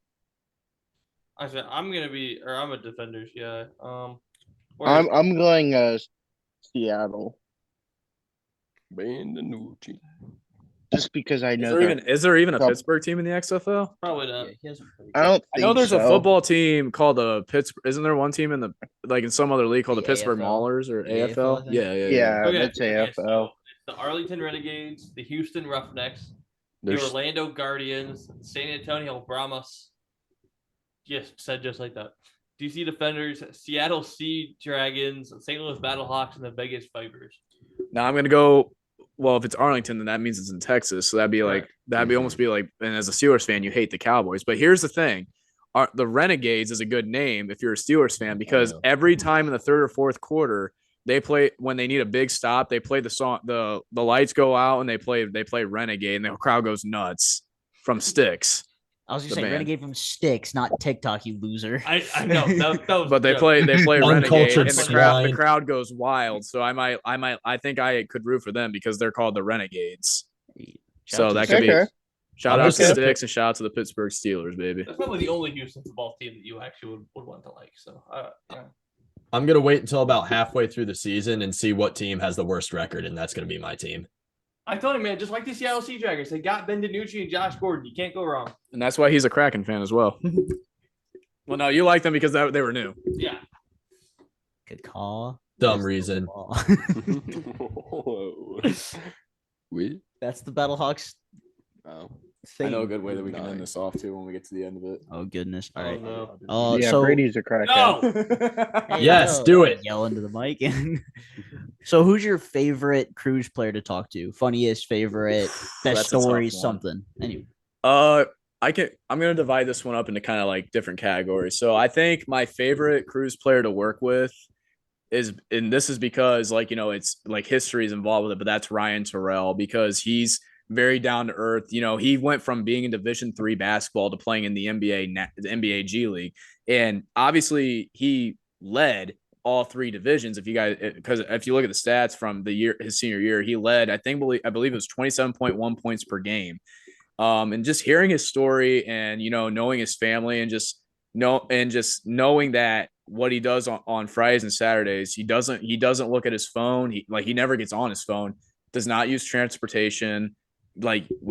I said I'm a defenders. Yeah. I'm going Seattle Band the new team. just because I know that. Is there even a Prob- Pittsburgh team in the XFL? probably not. Yeah, he hasn't played. I don't. I know think there's a so. football team called the Pittsburgh. Isn't there one team in in some other league called the The Pittsburgh AFL. Maulers or The AFL? AFL, I think. Yeah, Okay, that's okay, AFL. so the Arlington Renegades, the Houston Roughnecks, the There's Orlando Guardians, San Antonio Brahmas. Yes, said just like that. DC Defenders, Seattle Sea Dragons, St. Louis Battlehawks, and the Vegas Vipers. Now I'm gonna go. Well, if it's Arlington, then that means it's in Texas. So that'd be like almost be like. And as a Steelers fan, you hate the Cowboys. But here's the thing: the Renegades is a good name if you're a Steelers fan because know. every time in the third or fourth quarter they play when they need a big stop, they play the song. The lights go out and they play Renegade, and the crowd goes nuts from Sticks. I was The gonna say band. Renegade from Sticks, not TikTok, you loser. I know that was. But they a joke. play Renegade, Uncultured and the swine. crowd goes wild. So I think I could root for them because they're called the Renegades. Shout So out to that the could be Okay. shout I'm out just to gonna Sticks and shout out to the Pittsburgh Steelers, baby. That's probably the only Houston football team that you actually would want to like. So, yeah. I'm gonna wait until about halfway through the season and see what team has the worst record, and that's gonna be my team. I told you, man, just like the Seattle Sea Dragons, they got Ben DiNucci and Josh Gordon. You can't go wrong. And that's why he's a Kraken fan as well. Well, no, you like them because they were new. Yeah. Good call. Dumb reason. Whoa. We? That's the Battlehawks Oh. thing. I know a good way that we can end this off too when we get to the end of it. Oh goodness! All right. No. Yeah, So Brady's a crackhead. No. Hey, Yes, yo, do it. Yell into the mic. So, who's your favorite cruise player to talk to? Funniest, favorite, best That's a tough stories, one. something. Anyway, I'm gonna divide this one up into kind of like different categories. So I think my favorite cruise player to work with and this is because like, you know, it's like history is involved with it, but that's Ryan Terrell because he's very down to earth. You know, he went from being in Division III basketball to playing in the NBA G League. And obviously he led all three divisions. Because if you look at the stats from his senior year, he led, I believe it was 27.1 points per game. And just hearing his story and, you know, knowing his family and just knowing that what he does on Fridays and Saturdays, he doesn't look at his phone. He never gets on his phone, does not use transportation. Nobody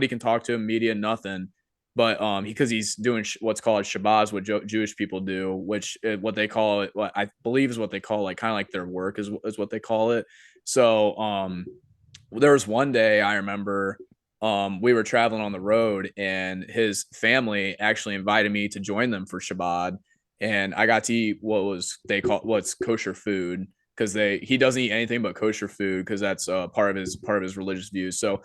can talk to him, media, nothing. But because he's doing what's called Shabazz, what Jewish people do, which what they call it, what I believe is what they call like kind of like their work is what they call it. So there was one day I remember we were traveling on the road and his family actually invited me to join them for Shabbat. And I got to eat what's kosher food because he doesn't eat anything but kosher food because that's part of his religious views. So,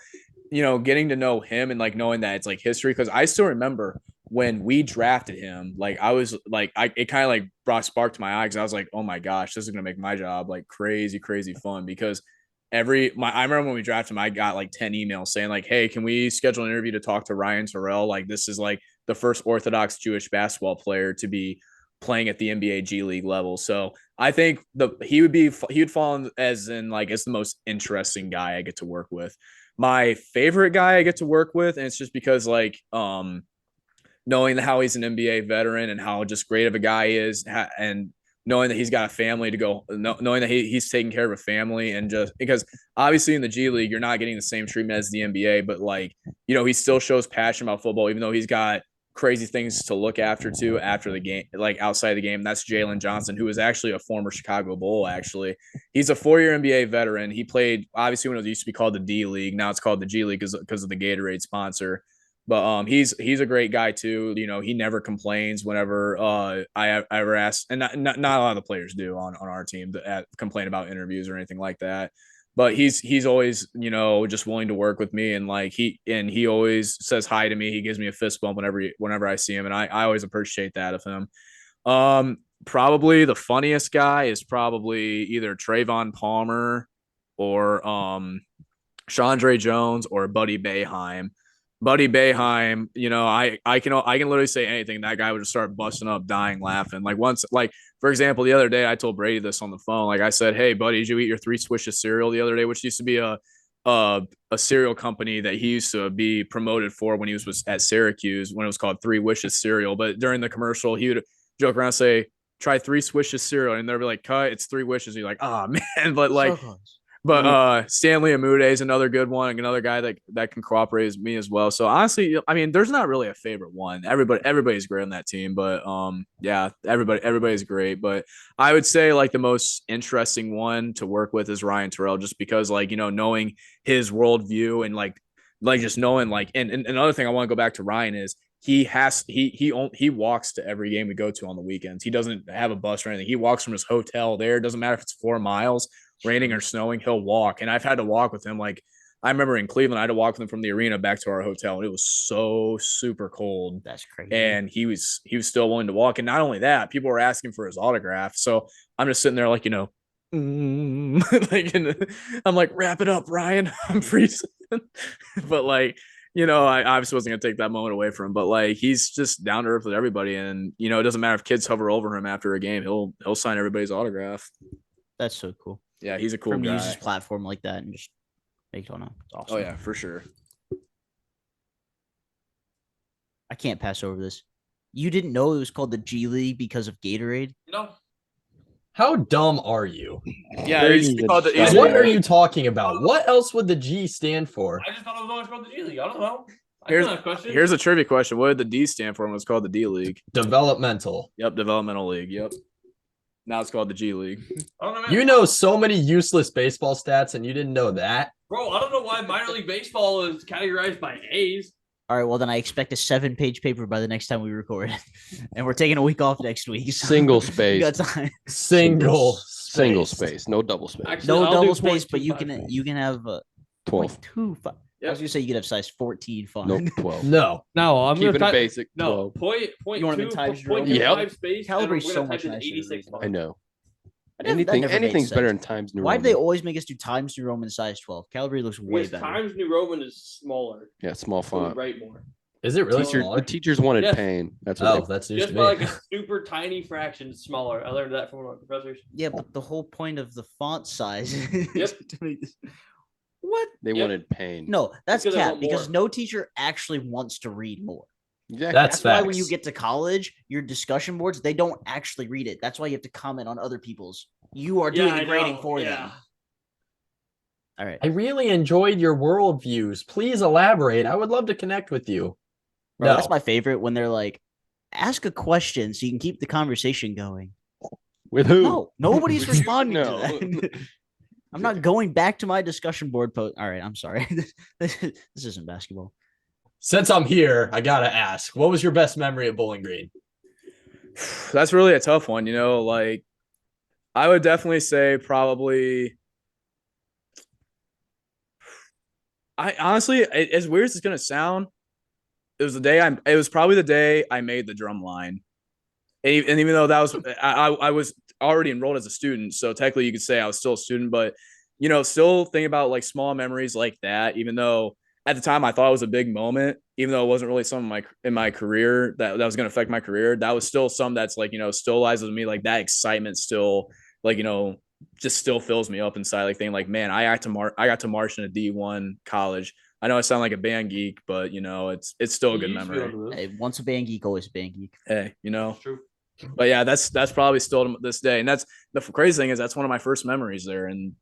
you know, getting to know him and like knowing that it's like history, because I still remember when we drafted him, like I was like it kind of like brought spark to my eye because I was like, oh my gosh, this is gonna make my job like crazy fun because I remember when we drafted him, I got like 10 emails saying like, hey, can we schedule an interview to talk to Ryan Terrell? Like this is like the first Orthodox Jewish basketball player to be playing at the NBA G League level. So I think he would fall as the most interesting guy I get to work with. My favorite guy I get to work with, and it's just because like knowing how he's an NBA veteran and how just great of a guy he is, and knowing that he's got a family to go, knowing that he's taking care of a family, and just because obviously in the G League you're not getting the same treatment as the NBA, but like, you know, he still shows passion about football even though he's got crazy things to look after the game, like outside the game. That's Jalen Johnson, who is actually a former Chicago Bull. Actually, he's a 4-year NBA veteran. He played obviously when it used to be called the D League. Now it's called the G League because of the Gatorade sponsor. But he's a great guy too. You know, he never complains whenever I ever ask, and not a lot of the players do on our team to complain about interviews or anything like that. But he's always, you know, just willing to work with me, and like he always says hi to me. He gives me a fist bump whenever I see him, and I always appreciate that of him. Probably the funniest guy is probably either Trayvon Palmer or Chandre Jones or Buddy Boeheim. Buddy Boeheim, you know, I can literally say anything. That guy would just start busting up, dying, laughing. Like once, like for example, the other day I told Brady this on the phone. Like I said, hey buddy, did you eat your 3 Swishes cereal the other day? Which used to be a cereal company that he used to be promoted for when he was at Syracuse when it was called 3 Wishes cereal. But during the commercial, he would joke around and say, try 3 Swishes cereal, and they'll be like, cut, it's 3 wishes. And you're like, oh man, but like. But Stanley Amude is another good one, another guy that can cooperate with me as well. So honestly, I mean, there's not really a favorite one. Everybody's great on that team, but yeah, everybody's great. But I would say like the most interesting one to work with is Ryan Terrell, just because like, you know, knowing his worldview and like just knowing like, and another thing I want to go back to Ryan is he walks to every game we go to on the weekends. He doesn't have a bus or anything. He walks from his hotel there. It doesn't matter if it's 4 miles. Raining or snowing, he'll walk. And I've had to walk with him. Like I remember in Cleveland, I had to walk with him from the arena back to our hotel, and it was so super cold. That's crazy. And he was still willing to walk. And not only that, people were asking for his autograph. So I'm just sitting there like, you know, like, I'm like, wrap it up, Ryan. I'm freezing. But like, you know, I obviously wasn't gonna take that moment away from him. But like, he's just down to earth with everybody, and you know, it doesn't matter if kids hover over him after a game, he'll sign everybody's autograph. That's so cool. Yeah, he's a cool guy. To use his platform like that and just make it on. It's awesome. Oh yeah, for sure. I can't pass over this. You didn't know it was called the G League because of Gatorade? No. How dumb are you? Yeah, it used to be called the, it used to What be- are you talking about? What else would the G stand for? I just thought it was always called the G League. I don't know. Here's- That's not a question. Here's a trivia question. What did the D stand for when it was called the D League? Developmental. Yep, developmental league. Yep. Now it's called the G League. I don't know, man. You know so many useless baseball stats, and you didn't know that. Bro, I don't know why minor league baseball is categorized by A's. All right, well then I expect a 7-page paper by the next time we record, and we're taking a week off next week. So Single you space. got time. Single Space. No double space. Actually, No I'll do double space, but you 0.25. can have 12. 0.25. I was gonna say you could have size 14 font. Nope, 12. No. No, I'm Keep gonna it type, basic. no 12. point You want 'em in two, Times New point Roman? 25 Yep. space. Calibrary's and so we're gonna much type in nicer to 86 read. font. I know. That never made Anything's better sense. than Times New Why Roman. do they always make us do Times New Roman size 12? Calibri looks way Because better. Times New Roman is smaller. Yeah, small So we font. write more. Is it really The smaller? teachers wanted Yes. pain. That's what Oh, that's news Just to by me. like a super tiny fraction smaller. I learned that from one of my professors. Yeah, but the whole point of the font size Yep. is to make this. What? they Yep. wanted pain. No, that's Because they cap want because more. no teacher actually wants to read more. Exactly. That's Why when you facts. get to college, your discussion boards, they don't actually read it. That's why you have to comment on other people's. You are doing I the grading know, for yeah. them. All right. I really enjoyed your worldviews. Please elaborate. I would love to connect with you. Bro, No. that's my favorite when they're like, ask a question so you can keep the conversation going. With who? No, nobody's With you? responding No. to that. I'm not going back to my discussion board post. All right, I'm sorry. This isn't basketball. Since I'm here, I gotta ask, what was your best memory at Bowling Green? That's really a tough one, you know. Like, I would definitely say probably. I honestly, as weird as it's gonna sound, it was the day It was probably the day I made the drum line, and even though that was, I was already enrolled as a student, so technically you could say I was still a student, but you know, still think about like small memories like that. Even though at the time I thought it was a big moment, even though it wasn't really something in my career that was going to affect my career, that was still something that's like, you know, still lies with me. Like that excitement still, like, you know, just still fills me up inside. Like thinking like, man, I got to march in a D1 college. I know I sound like a band geek, but you know, it's still a good You used to be memory. able to do this. Hey, once a band geek, always a band geek. Hey, you know, It's true. but yeah, that's probably still to this day. And that's the crazy thing is that's one of my first memories there. And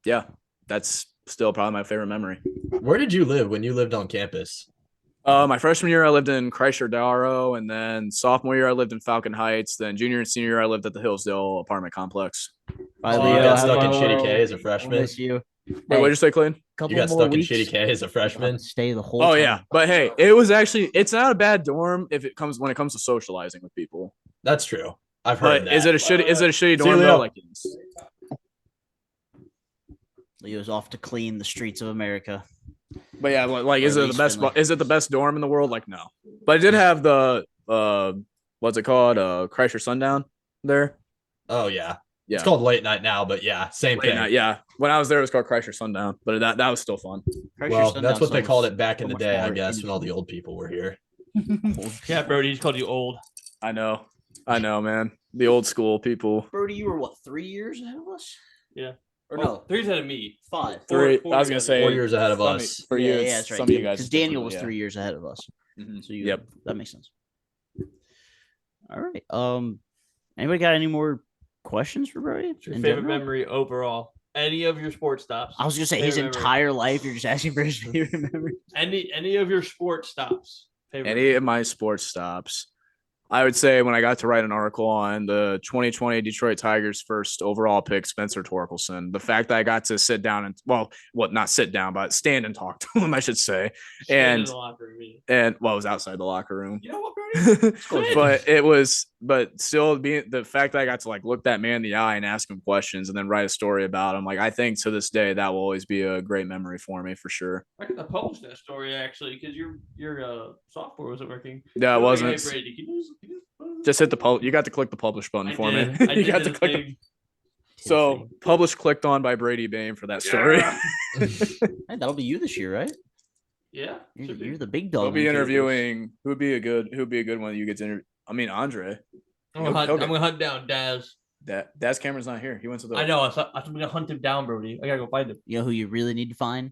yeah, that's still probably my favorite memory. Where did you live when you lived on campus? My freshman year, I lived in Chrysler Darrow, and then sophomore year, I lived in Falcon Heights. Then junior and senior year, I lived at the Hillsdale apartment complex. Bye, You Leo. got Have stuck in fun. Shitty K as a We'll freshman. miss you. Wait, what'd you say, Clayton? Couple You got more stuck in weeks, Shitty K as a I'll have freshman. to stay the whole Oh time. yeah, but hey, it's not a bad dorm when it comes to socializing with people. That's true. I've heard But that. is it a shitty See you, dorm Leo. though? Like, Leo's off to clean the streets of America. but yeah, like is Or it at the least best? Finley. Is it the best dorm in the world? Like no, but it did have the what's it called? Chrysler Sundown there. Oh yeah. Yeah, It's called late night now, but yeah, same late thing. night. Yeah, when I was there, it was called Chrysler Sundown, but that was still fun. Well, that's what they called it back in so the much day, I more guess, when all the industry. old people were here. Yeah, Brody, he just called you old. I know, man. The old school people. Brody, you were what, 3 years ahead of us? Yeah. Or Oh, no, 3's ahead of me. 5. Three. Four I was gonna years say 4 years ahead of some- us. For you, yeah, it's that's right. Some of you guys, Because it's Daniel different, was yeah. 3 years ahead of us. Mhm. So you, Yep. that makes sense. All right. Anybody got any more questions for Brody? What's your in favorite general? memory overall? Any of your sports stops? I was gonna say his Favorite memory. entire life. You're just asking for his favorite memory. Any of your sports stops? Favorite Any of my sports stops. I would say when I got to write an article on the 2020 Detroit Tigers first overall pick, Spencer Torkelson, the fact that I got to sit down and not sit down, but stand and talk to him, I should say. Stand in And the locker room, me. and well, I was outside the locker room. You know what, Brody? but still being the fact that I got to like look that man in the eye and ask him questions and then write a story about him, like I think to this day that will always be a great memory for me for sure. I could have published that story actually because your software wasn't working. Yeah, it You're like, wasn't. Hey, Brady, can you Just hit the you got to click the publish button I for did. me. I You did got to the click thing. So publish clicked on by Brady Bain for that story. Yeah. Hey, that'll be you this year, right? Yeah. should be. You're the big dog. We'll be on campus. interviewing who'd be a good one that you get to interview. I mean Andre. I'm He'll get- gonna hunt down Daz. Daz Cameron's not here. He went to the I know. I'm gonna hunt him down, Brody. I gotta go find him. You know who you really need to find?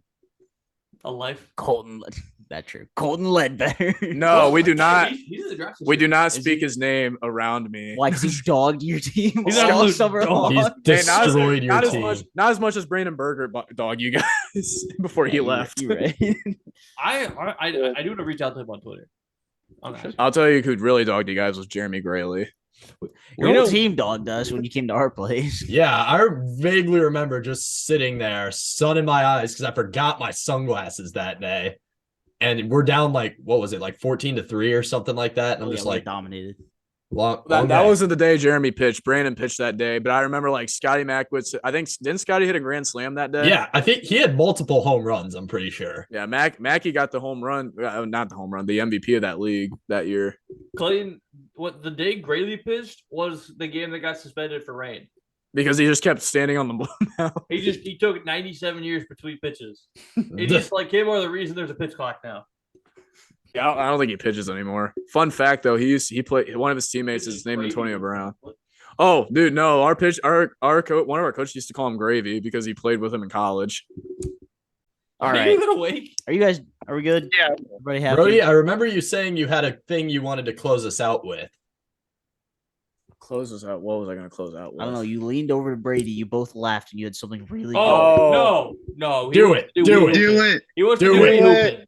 A life. Colton. That's true. Colton Ledbetter. No, we do not. He's in the draft. We do not Is speak he? his name around me. Why? Because he's dogged your team He's an all absolute summer dog. long. He's Hey, destroyed your team. Not as much as Brandon Berger dog you guys before he Yeah, left. you're right. I do want to reach out to him on Twitter. I'll tell you who really dogged you guys was Jeremy Grayley. Your You whole know- team dogged us when you came to our place. Yeah, I vaguely remember just sitting there, sun in my eyes, because I forgot my sunglasses that day. And we're down like, what was it, like 14-3 or something like that? And I'm just like, dominated. long That day. wasn't the day Jeremy pitched. Brandon pitched that day, but I remember like Scotty Mackwitz. I think didn't Scotty hit a grand slam that day? Yeah, I think he had multiple home runs, I'm pretty sure. Yeah, Mackey got the home run, not the home run, the MVP of that league that year. Clayton, what the day Grayley pitched was the game that got suspended for rain. Because he just kept standing on the mound. He took 97 years between pitches. It's just like him or the reason there's a pitch clock now. Yeah, I don't think he pitches anymore. Fun fact though, he played one of his teammates is named Antonio Brown. Oh, dude, no, one of our coaches used to call him Gravy because he played with him in college. All Are right. you even awake? Are we good? Yeah. Everybody happy? Brody, I remember you saying you had a thing you wanted to close us out with. Close us out. What was I going to close out with? I don't know. You leaned over to Brady. You both laughed, and you had something really. Oh, no. Do it. Do it. Do it. He wants Do to do it. hooping.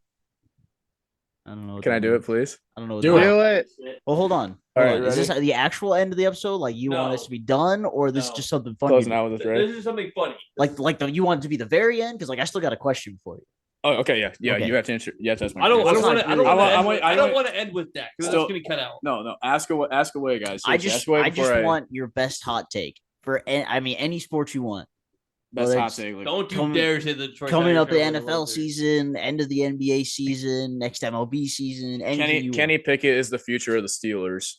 I don't know. what Can that I do means. it, please? I don't know. What Do that it. means. Do it. Well, hold on. All Hold right, on. Is this ready? the actual end of the episode? Like you want No. us to be done, or this is No. just something fun? Closing you do? out with this, right? This is something funny. You want it to be the very end? Because I still got a question for you. Oh, okay, yeah. Okay. You have to answer. You have to ask my I don't question. want to. I don't I want to end with that because Still- that's gonna be cut out. No. Ask away, guys. I Seriously, just ask away before want your best hot take for any sport you want. best whether hot it's take. Like, Don't you Coming- dare say the Detroit Coming Tigers up the are the NFL World Series. season, end of the NBA season, next MLB season. Anything Kenny Pickett is the future of the Steelers.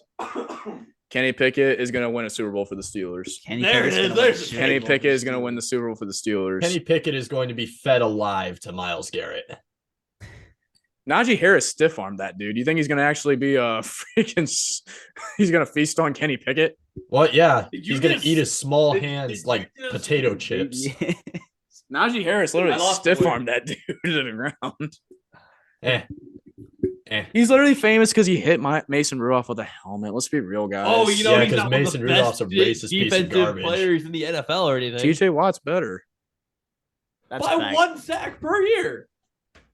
Kenny Pickett is going to win a Super Bowl for the Steelers. Kenny There Pickett's it is. gonna There's win the the Kenny Super Bowl Pickett for is the going to win the Steelers. Super Bowl for the Steelers. Kenny Pickett is going to be fed alive to Myles Garrett. Najee Harris stiff armed that dude. You think he's going to actually be he's going to feast on Kenny Pickett? Well, yeah, Did you he's going just- to eat his small did- hands did like you just- potato chips. Najee Harris I literally lost the stiff weight. armed that dude to the ground. Eh. He's literally famous because he hit Mason Rudolph with a helmet. Let's be real, guys. Oh, you know, Yeah, he's 'cause not one of Mason the Rudolph's best a racist piece of defensive garbage. players in the NFL or anything. TJ Watt's better. That's By a fact. 1 sack per year.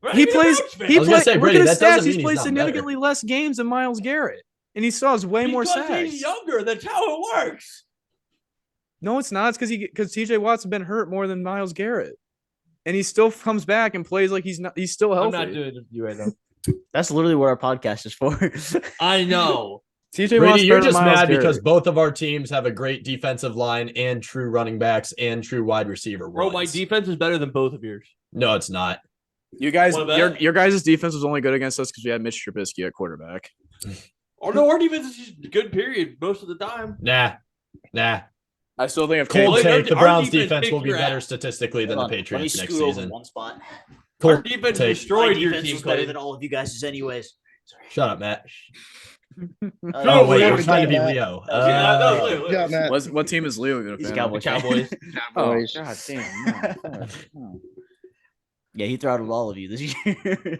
We're not He even a plays. Browns fan. He I was gonna plays. say, Look Brady, at his that doesn't stats. He's mean played he's not better. significantly less games than Myles Garrett, and he still has way more Because sacks. he's younger. That's how it works. No, it's not. It's because TJ Watt's been hurt more than Myles Garrett, and he still comes back and plays like he's not. He's still I'm healthy. not doing it to you right now. That's literally what our podcast is for. I know. TJ Watt's Brady, you're better than just Myles mad Garrett. because both of our teams have a great defensive line and true running backs and true wide receiver. Bro, my ones. defense is better than both of yours. No, it's not. you guys, What about- your guys' defense was only good against us because we had Mitch Trubisky at quarterback. Or no, our defense is just good, period, most of the time. Nah. I still think if Cold Well, take. The our Browns defense defense will kicked be your better ass. statistically than the Hold on, let me Patriots next scoot over season. one spot. Our Cold defense take. destroyed My your defense team, was better Clay. than all of you guys' anyways. Shut up, Matt. Oh, wait, yeah, you're trying to be Matt. Leo. that was Leo. Yeah, Matt. what team is Leo going to He's fan? Cowboys. Cowboys. Oh, Cowboys. God damn. No. Yeah, he throttled all of you this year.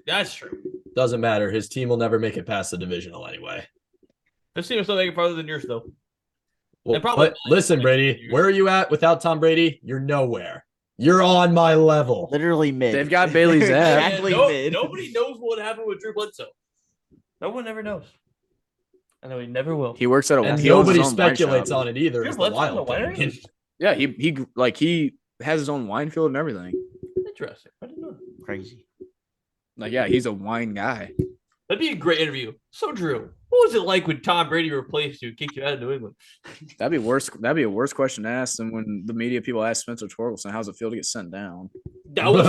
That's true. Doesn't matter. His team will never make it past the divisional anyway. This team is still making farther than yours, though. Well, And probably- listen, Brady, where are you at without Tom Brady? You're nowhere. You're on my level. Literally mid. They've got Bailey They're Zapp. Exactly mid. Nobody knows what happened with Drew Bledsoe. No one ever knows. I know he never will. He works at a And he owns nobody his own wine speculates shop. on it either. Drew Is the Bledsoe's a wild winery? thing. Yeah, he has his own wine field and everything. Interesting. I didn't know that. Crazy. Like, yeah, he's a wine guy. That'd be a great interview. So, Drew, what was it like when Tom Brady replaced you, kicked you out of New England? That'd be worse. That'd be a worse question to ask than when the media people ask Spencer Torkelson, "How's it feel to get sent down?" That was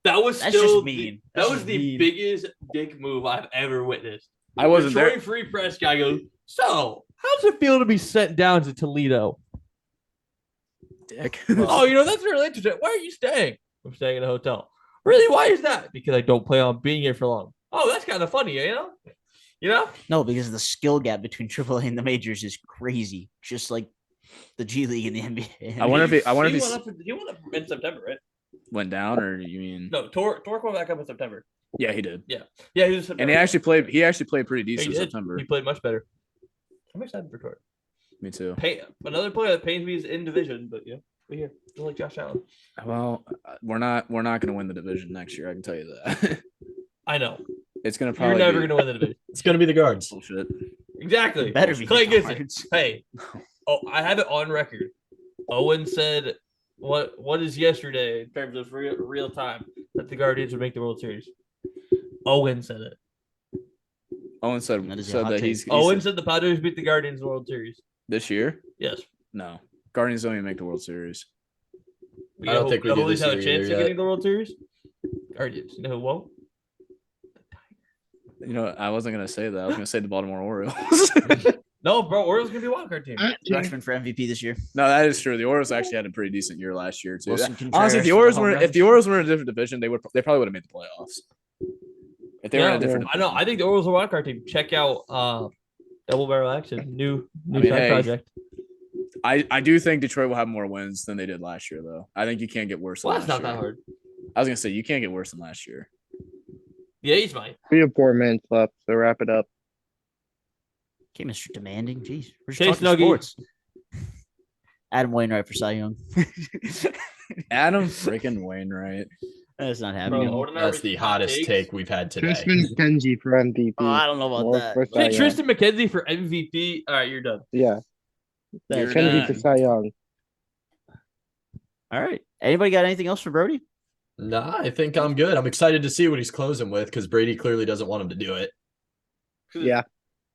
That's still just the- mean. that That's was just the mean. biggest dick move I've ever witnessed. I wasn't there. Detroit Free Press guy goes, so how's it feel to be sent down to Toledo? Dick. Oh, that's really interesting. Why are you staying? I'm staying in a hotel. Really? Why is that? Because I don't plan on being here for long. Oh, that's kind of funny, you know? You know? No, because the skill gap between AAA and the majors is crazy. Just like the G League and the NBA. I wonder if he He went up in September, right? went down, or you mean? No, Torque went back up in September. Yeah, he did. Yeah, he was. And he actually played pretty decent He in did. September. He played much better. I'm excited for Torque. Me too. Another player that pains me is in division, but yeah, we're here. Just like Josh Allen. Well, we're not going to win the division next year. I can tell you that. I know. It's going to probably. You're never going to win the division. It's going to be the guards. Bullshit. Exactly. Better be Clay the gets it. Guards. Hey. Oh, I have it on record. Owen said, "What is yesterday in terms of real time that the Guardians would make the World Series?" Owen said it. Owen said That is a said hot that take. he's Owen said the Padres beat the Guardians in the World Series. this year. Yes. No, Guardians don't even make the World Series. You I know don't think we who do always this have a year chance either of yet. getting the World Series. Guardians. You know who won't? You know, I wasn't going to say that. I was going to say the Baltimore Orioles. No, bro. Orioles gonna be a wild card team. Freshman for MVP this year. No, that is true. The Orioles actually had a pretty decent year last year too. Wilson Honestly, if Contreras the for Orioles the were home if the runs. Orioles were in a different division, they probably would have made the playoffs. If they were in a different, I know. I think the Orioles are a wild card team. Check out Double Barrel Action, new I mean, side hey, project. I do think Detroit will have more wins than they did last year, though. I think you can't get worse. Than Well, that's last not year. that hard. I was gonna say you can't get worse than last year. Yeah, he's mine. 3 or 4 minutes left, so wrap it up. Okay, Mr. Demanding. Jeez. We're just Chase talking Nuggie. sports. Adam Wainwright for Cy Young. Adam freaking Wainwright. That's not Bro, happening. Oden That's already the hot hottest takes. take we've had today. Tristan McKenzie for MVP. Oh, I don't know about Or that. for Cy Pick Young. Tristan McKenzie for MVP. All right, you're done. Yeah, That's McKenzie done. for Cy Young. All right. Anybody got anything else for Brody? Nah, I think I'm good. I'm excited to see what he's closing with because Brady clearly doesn't want him to do it. Yeah.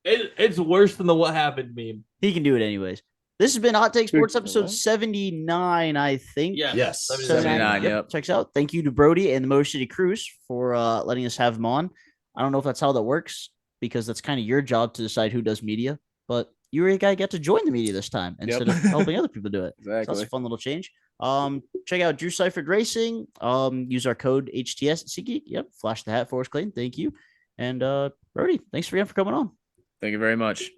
It's worse than the what happened meme. He can do it anyways. This has been Hot Take Sports Dude, episode what? 79, I think. Yeah. Yes. 79, yep. Checks out. Thank you to Brody and the Motor City Cruise for letting us have him on. I don't know if that's how that works because that's kind of your job to decide who does media, but you were a guy who got to join the media this time instead of helping other people do it. So that's Exactly. a fun little change. Check out Drew Siferd Racing. Use our code HTS at SeatGeek. Yep. Flash the hat for us, Clayton. Thank you. And Brody, thanks again for coming on. Thank you very much.